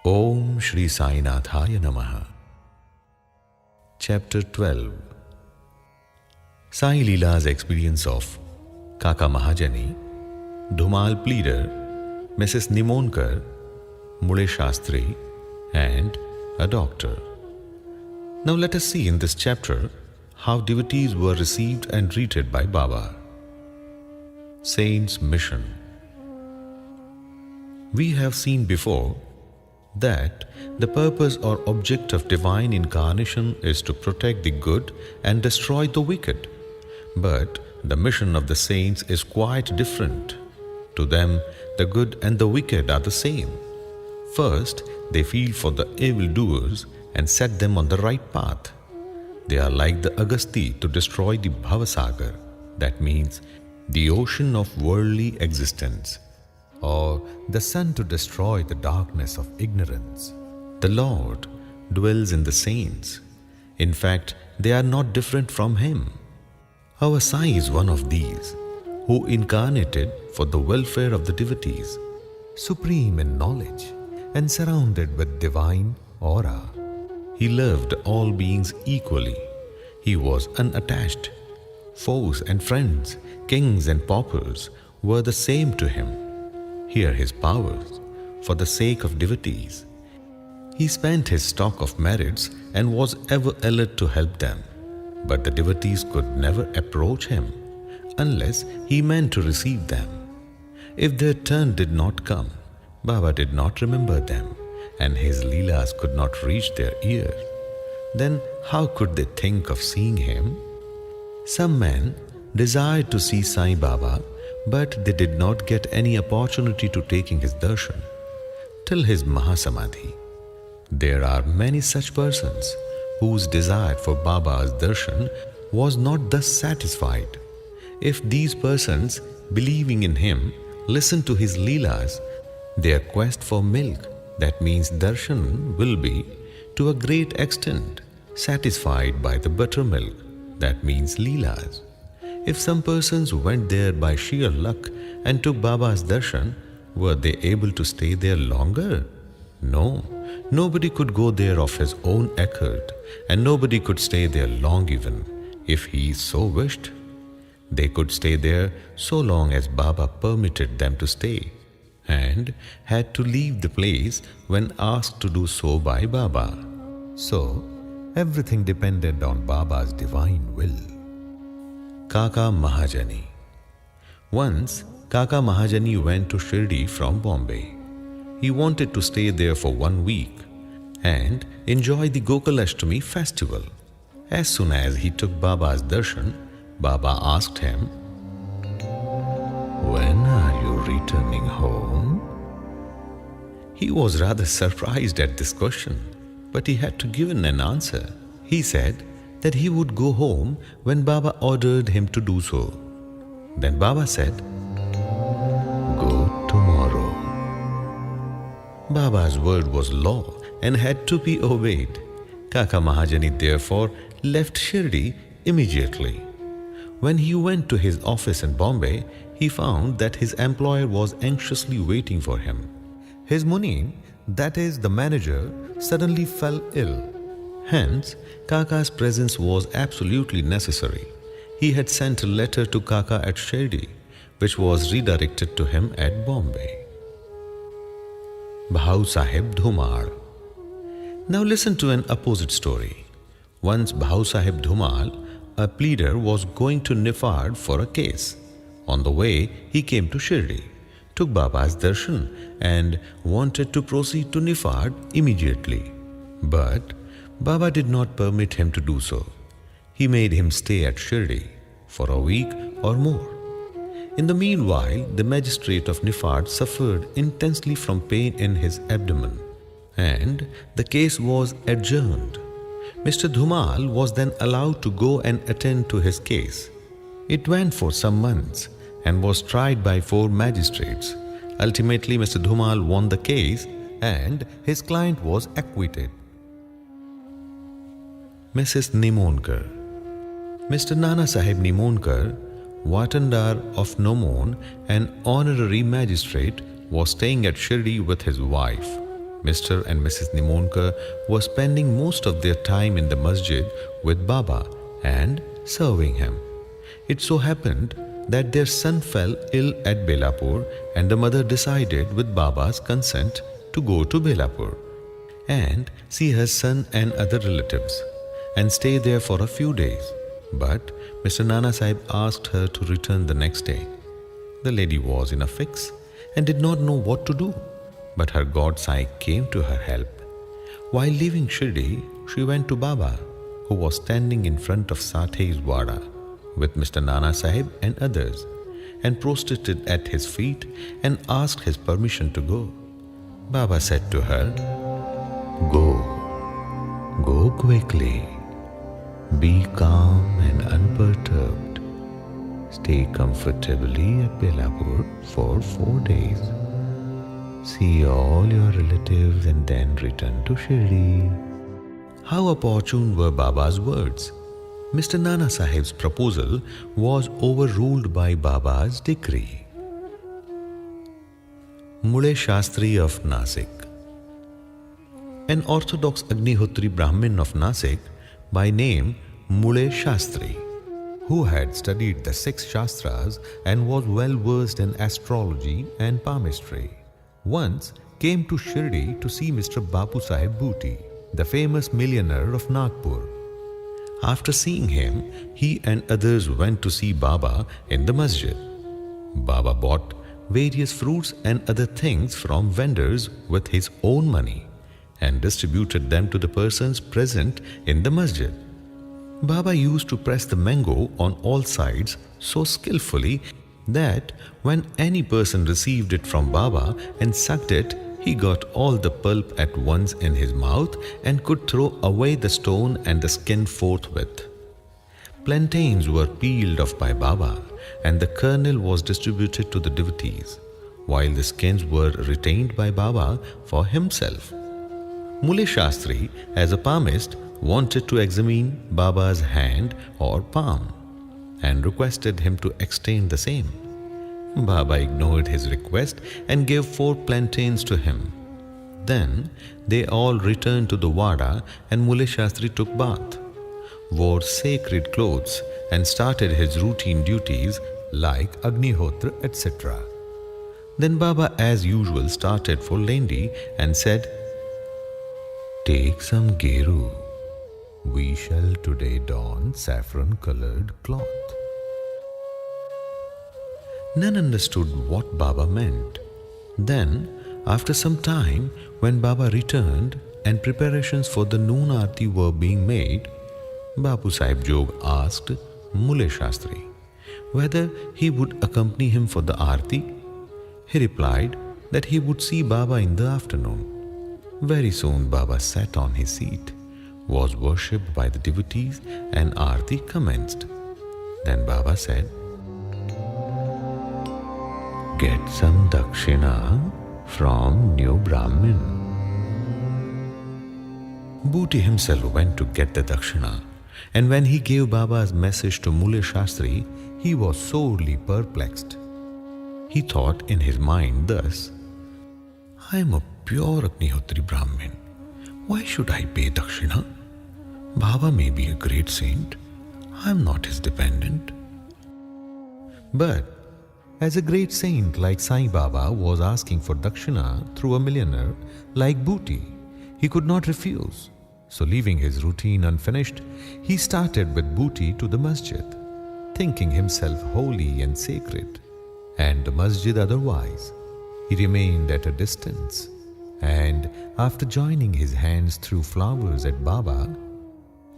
Om Shri Sai Nathaya Namaha. Chapter 12. Sai Leela's experience of Kaka Mahajani, Dhumal Pleader, Mrs. Nimonkar, Mule Shastri, and a doctor. Now let us see in this chapter how devotees were received and treated by Baba. Saint's Mission. We have seen before that the purpose or object of divine incarnation is to protect the good and destroy the wicked. But the mission of the saints is quite different. To them, the good and the wicked are the same. First, they feel for the evildoers and set them on the right path. They are like the Agasti to destroy the Bhavasagar, that means the ocean of worldly existence, or the sun to destroy the darkness of ignorance. The Lord dwells in the saints. In fact, they are not different from Him. Our Sai is one of these, who incarnated for the welfare of the devotees, supreme in knowledge and surrounded with divine aura. He loved all beings equally. He was unattached. Foes and friends, kings and paupers were the same to Him. Hear His powers for the sake of devotees. He spent His stock of merits and was ever alert to help them. But the devotees could never approach Him unless He meant to receive them. If their turn did not come, Baba did not remember them, and His Leelas could not reach their ears. Then how could they think of seeing Him? Some men desired to see Sai Baba, but they did not get any opportunity to taking His darshan till His Mahasamadhi. There are many such persons whose desire for Baba's darshan was not thus satisfied. If these persons, believing in Him, listen to His Leelas, their quest for milk, that means darshan, will be, to a great extent, satisfied by the buttermilk, that means Leelas. If some persons went there by sheer luck and took Baba's darshan, were they able to stay there longer? No, nobody could go there of his own accord, and nobody could stay there long even, if he so wished. They could stay there so long as Baba permitted them to stay, and had to leave the place when asked to do so by Baba. So, everything depended on Baba's divine will. Kaka Mahajani. Once, Kaka Mahajani went to Shirdi from Bombay. He wanted to stay there for 1 week and enjoy the Gokulashtami festival. As soon as he took Baba's darshan, Baba asked him, "When are you returning home?" He was rather surprised at this question, but he had to give an answer. He said that he would go home when Baba ordered him to do so. Then Baba said, "Go tomorrow." Baba's word was law and had to be obeyed. Kaka Mahajani therefore left Shirdi immediately. When he went to his office in Bombay, he found that his employer was anxiously waiting for him. His Muni, that is the manager, suddenly fell ill. Hence, Kaka's presence was absolutely necessary. He had sent a letter to Kaka at Shirdi, which was redirected to him at Bombay. Bhau Sahib Dhumal. Now listen to an opposite story. Once Bhau Sahib Dhumal, a pleader, was going to Nifad for a case. On the way, he came to Shirdi, took Baba's darshan and wanted to proceed to Nifad immediately. But Baba did not permit him to do so. He made him stay at Shirdi for a week or more. In the meanwhile, the magistrate of Nifad suffered intensely from pain in his abdomen, and the case was adjourned. Mr. Dhumal was then allowed to go and attend to his case. It went for some months and was tried by 4 magistrates. Ultimately, Mr. Dhumal won the case and his client was acquitted. Mrs. Nimonkar. Mr. Nana Sahib Nimonkar, Watandar of Nomon, an honorary magistrate, was staying at Shirdi with his wife. Mr. and Mrs. Nimonkar were spending most of their time in the masjid with Baba and serving him. It so happened that their son fell ill at Belapur, and the mother decided, with Baba's consent, to go to Belapur and see her son and other relatives and stay there for a few days. But Mr. Nana Sahib asked her to return the next day. The lady was in a fix and did not know what to do, but her godson came to her help. While leaving Shirdi, she went to Baba, who was standing in front of Sathei's Wada with Mr. Nana Sahib and others, and prostrated at his feet and asked his permission to go. Baba said to her, Go quickly. Be calm and unperturbed. Stay comfortably at Belapur for 4 days. See all your relatives and then return to Shirdi. How opportune were Baba's words! Mr. Nana Sahib's proposal was overruled by Baba's decree. Mule Shastri of Nasik. An orthodox Agnihotri Brahmin of Nasik by name Mule Shastri, who had studied the 6 Shastras and was well versed in astrology and palmistry, once came to Shirdi to see Mr. Bapu Sahib Bhuti, the famous millionaire of Nagpur. After seeing him, he and others went to see Baba in the masjid. Baba bought various fruits and other things from vendors with his own money and distributed them to the persons present in the masjid. Baba used to press the mango on all sides so skillfully that when any person received it from Baba and sucked it, he got all the pulp at once in his mouth and could throw away the stone and the skin forthwith. Plantains were peeled off by Baba, and the kernel was distributed to the devotees, while the skins were retained by Baba for himself. Mule Shastri, as a palmist, wanted to examine Baba's hand or palm and requested him to extend the same. Baba ignored his request and gave 4 plantains to him. Then they all returned to the Wada, and Mule Shastri took bath, wore sacred clothes, and started his routine duties like Agnihotra, etc. Then Baba, as usual, started for Lendi and said, "Take some geru. We shall today don saffron-colored cloth." None understood what Baba meant. Then, after some time, when Baba returned and preparations for the noon aarti were being made, Bapu Sahib Jog asked Mule Shastri whether he would accompany him for the aarti. He replied that he would see Baba in the afternoon. Very soon Baba sat on his seat, was worshipped by the devotees, and aarti commenced. Then Baba said, "Get some dakshina from new Brahmin." Bhuti himself went to get the dakshina, and when he gave Baba's message to Mule Shastri, he was sorely perplexed. He thought in his mind thus, "I am a pure Agnihotri Brahmin. Why should I pay dakshina? Baba may be a great saint. I am not his dependent." But as a great saint like Sai Baba was asking for dakshina through a millionaire like Bhuti, he could not refuse. So leaving his routine unfinished, he started with Bhuti to the masjid, thinking himself holy and sacred, and the masjid otherwise. He remained at a distance, and after joining his hands threw flowers at Baba.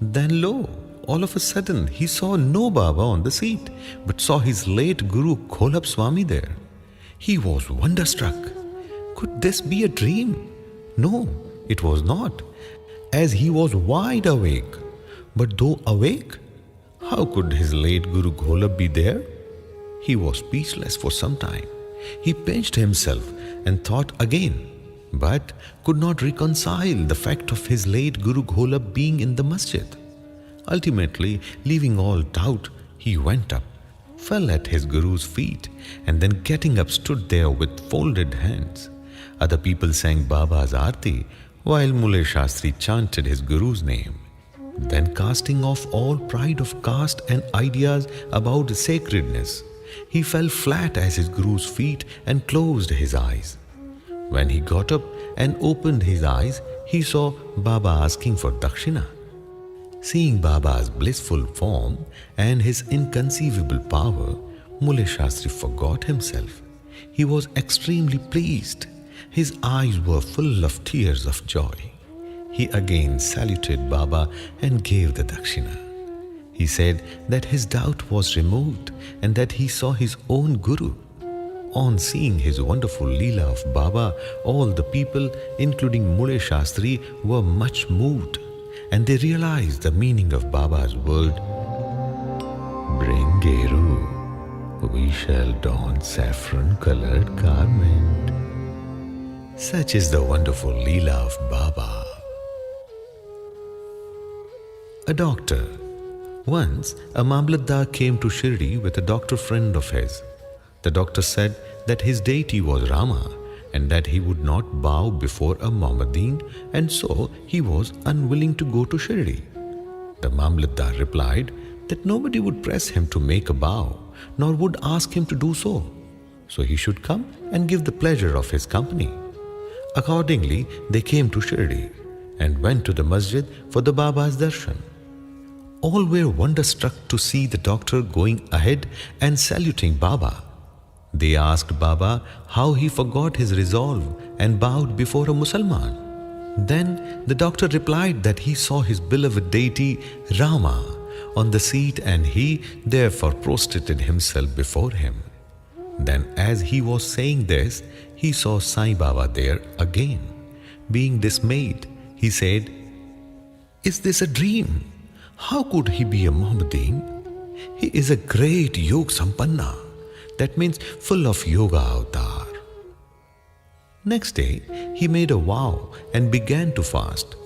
Then lo! All of a sudden, he saw no Baba on the seat, but saw his late Guru Kholab Swami there. He was wonderstruck. Could this be a dream? No, it was not, as he was wide awake. But though awake, how could his late Guru Kholab be there? He was speechless for some time. He pinched himself and thought again, but could not reconcile the fact of his late Guru Kholab being in the masjid. Ultimately, leaving all doubt, he went up, fell at his Guru's feet, and then getting up stood there with folded hands. Other people sang Baba's Aarti while Mule Shastri chanted his Guru's name. Then, casting off all pride of caste and ideas about sacredness, he fell flat at his Guru's feet and closed his eyes. When he got up and opened his eyes, he saw Baba asking for Dakshina. Seeing Baba's blissful form and his inconceivable power, Mule Shastri forgot himself. He was extremely pleased. His eyes were full of tears of joy. He again saluted Baba and gave the Dakshina. He said that his doubt was removed and that he saw his own Guru. On seeing his wonderful Leela of Baba, all the people, including Mule Shastri, were much moved, and they realized the meaning of Baba's word, "Bring Geru, we shall don saffron-colored garment." Such is the wonderful Leela of Baba. A doctor. Once, a Mamlatdar came to Shirdi with a doctor friend of his. The doctor said that his deity was Rama and that he would not bow before a Mohammedan, and so he was unwilling to go to Shirdi. The Mamlatdar replied that nobody would press him to make a bow, nor would ask him to do so. So he should come and give the pleasure of his company. Accordingly, they came to Shirdi and went to the masjid for the Baba's darshan. All were wonderstruck to see the doctor going ahead and saluting Baba. They asked Baba how he forgot his resolve and bowed before a Musalman. Then the doctor replied that he saw his beloved deity Rama on the seat and he therefore prostrated himself before him. Then as he was saying this, he saw Sai Baba there again. Being dismayed, he said, "Is this a dream? How could he be a Mohammedan? He is a great Yog Sampanna, that means full of yoga avatar." Next day, he made a vow and began to fast.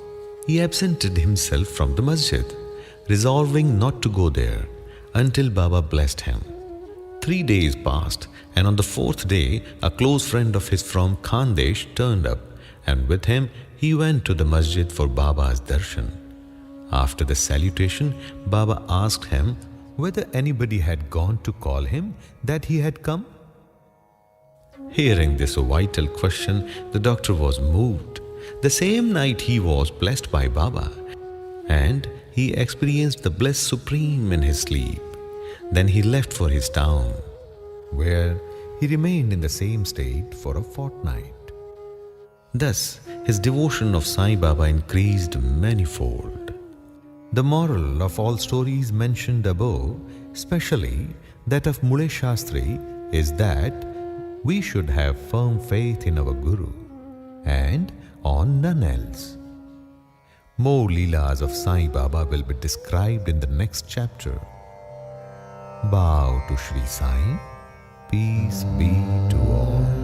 He absented himself from the masjid, resolving not to go there until Baba blessed him. 3 days passed, and on the 4th day, a close friend of his from Khandesh turned up, and with him he went to the masjid for Baba's darshan. After the salutation, Baba asked him whether anybody had gone to call him that he had come. Hearing this vital question, the doctor was moved. The same night he was blessed by Baba, and he experienced the bliss supreme in his sleep. Then he left for his town, where he remained in the same state for a fortnight. Thus, his devotion of Sai Baba increased manifold. The moral of all stories mentioned above, especially that of Mule Shastri, is that we should have firm faith in our Guru and on none else. More Leelas of Sai Baba will be described in the next chapter. Bow to Shri Sai. Peace be to all.